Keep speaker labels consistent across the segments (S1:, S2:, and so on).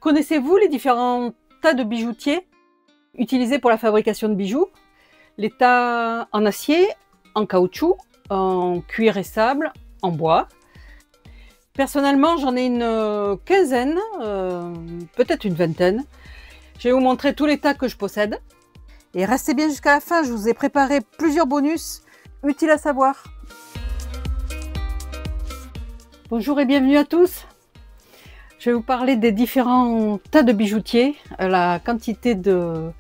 S1: Connaissez-vous les différents tas de bijoutiers utilisés pour la fabrication de bijoux? Les tas en acier, en caoutchouc, en cuir et sable, en bois. Personnellement, j'en ai une quinzaine, peut-être une vingtaine. Je vais vous montrer tous les tas que je possède. Et restez bien jusqu'à la fin, je vous ai préparé plusieurs bonus utiles à savoir. Bonjour et bienvenue à tous. Je vais vous parler des différents tas de bijoutiers, la quantité de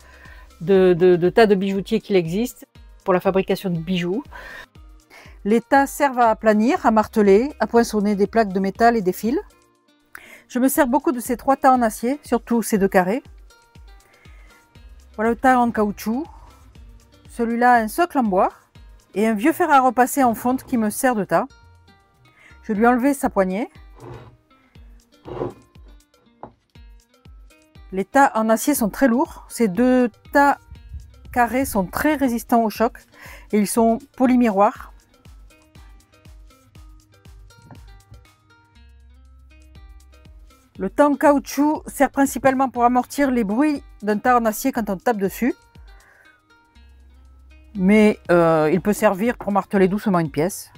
S1: tas de bijoutiers qu'il existe pour la fabrication de bijoux. Les tas servent à aplanir, à marteler, à poinçonner des plaques de métal et des fils. Je me sers beaucoup de ces trois tas en acier, surtout ces deux carrés. Voilà le tas en caoutchouc. Celui-là a un socle en bois et un vieux fer à repasser en fonte qui me sert de tas. Je lui ai enlevé sa poignée. Les tas en acier sont très lourds. Ces deux tas carrés sont très résistants au choc et ils sont polymiroirs. Le tas en caoutchouc sert principalement pour amortir les bruits d'un tas en acier quand on tape dessus. Mais il peut servir pour marteler doucement une pièce.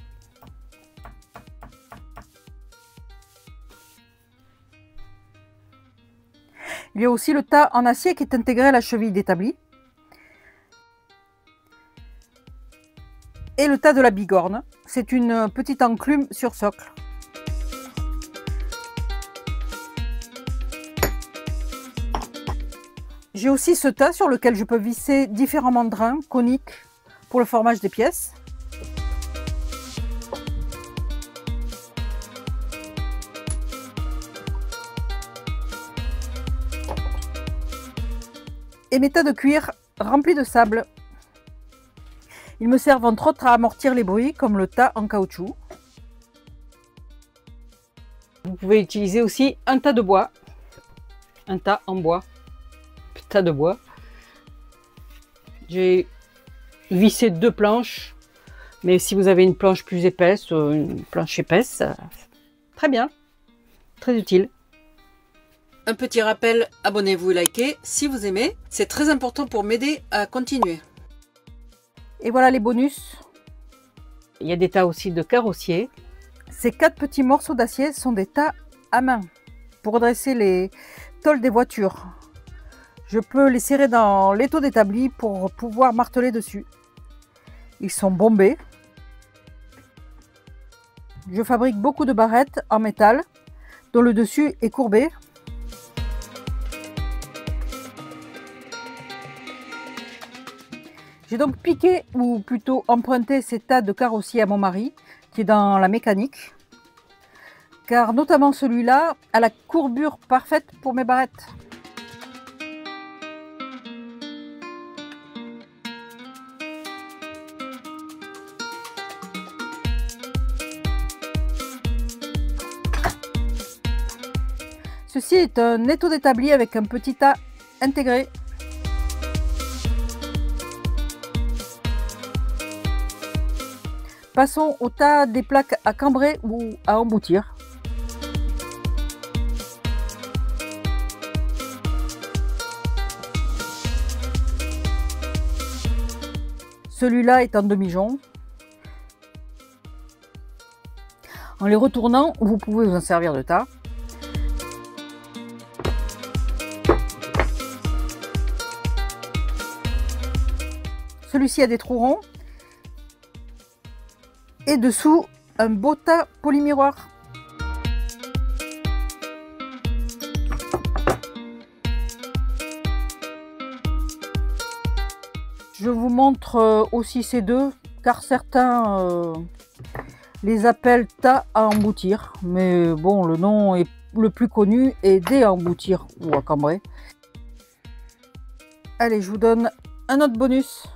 S1: Il y a aussi le tas en acier qui est intégré à la cheville d'établi. Et le tas de la bigorne. C'est une petite enclume sur socle. J'ai aussi ce tas sur lequel je peux visser différents mandrins coniques pour le formage des pièces. Et mes tas de cuir remplis de sable. Ils me servent entre autres à amortir les bruits comme le tas en caoutchouc. Vous pouvez utiliser aussi un tas de bois, un tas en bois. Tas de bois. J'ai vissé deux planches, mais si vous avez une planche plus épaisse, une planche épaisse, très bien, très utile. Un petit rappel, abonnez-vous et likez si vous aimez, c'est très important pour m'aider à continuer. Et voilà les bonus. Il y a des tas aussi de carrossiers. Ces 4 petits morceaux d'acier sont des tas à main pour redresser les tôles des voitures. Je peux les serrer dans l'étau d'établi pour pouvoir marteler dessus. Ils sont bombés. Je fabrique beaucoup de barrettes en métal dont le dessus est courbé. J'ai donc piqué ou plutôt emprunté ces tas de carrossiers à mon mari qui est dans la mécanique. Car notamment celui-là a la courbure parfaite pour mes barrettes. Ceci est un étau d'établi avec un petit tas intégré. Passons au tas des plaques à cambrer ou à emboutir. Celui-là est en demi-jonc. En les retournant, vous pouvez vous en servir de tas. Celui-ci a des trous ronds et dessous un beau tas polymiroir. Je vous montre aussi ces deux car certains les appellent tas à emboutir, mais bon, le nom est le plus connu est dés à emboutir ou à cambrer. Allez, je vous donne un autre bonus.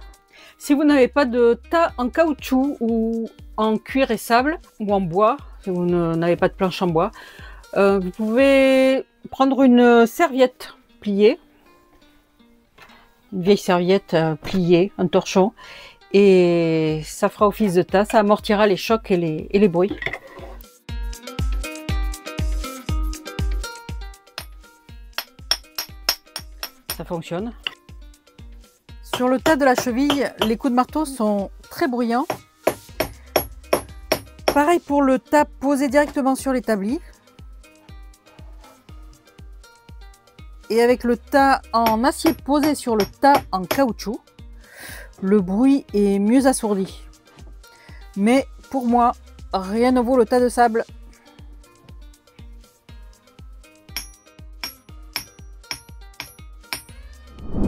S1: Si vous n'avez pas de tas en caoutchouc ou en cuir et sable ou en bois, si vous n'avez pas de planche en bois, vous pouvez prendre une serviette pliée, une vieille serviette pliée, un torchon, et ça fera office de tas, ça amortira les chocs et les bruits. ça fonctionne. Sur le tas de la cheville, les coups de marteau sont très bruyants. Pareil pour le tas posé directement sur l'établi. Et avec le tas en acier posé sur le tas en caoutchouc, le bruit est mieux assourdi. Mais pour moi, rien ne vaut le tas de sable.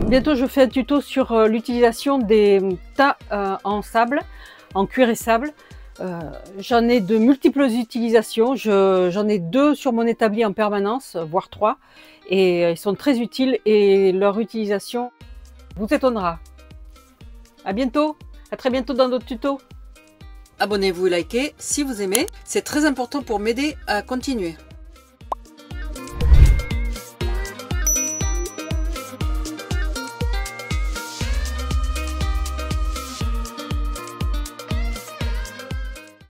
S1: Bientôt, je fais un tuto sur l'utilisation des tas en sable, en cuir et sable. J'en ai de multiples utilisations. J'en ai 2 sur mon établi en permanence, voire 3. Et ils sont très utiles et leur utilisation vous étonnera. À bientôt, à très bientôt dans d'autres tutos. Abonnez-vous et likez si vous aimez, c'est très important pour m'aider à continuer.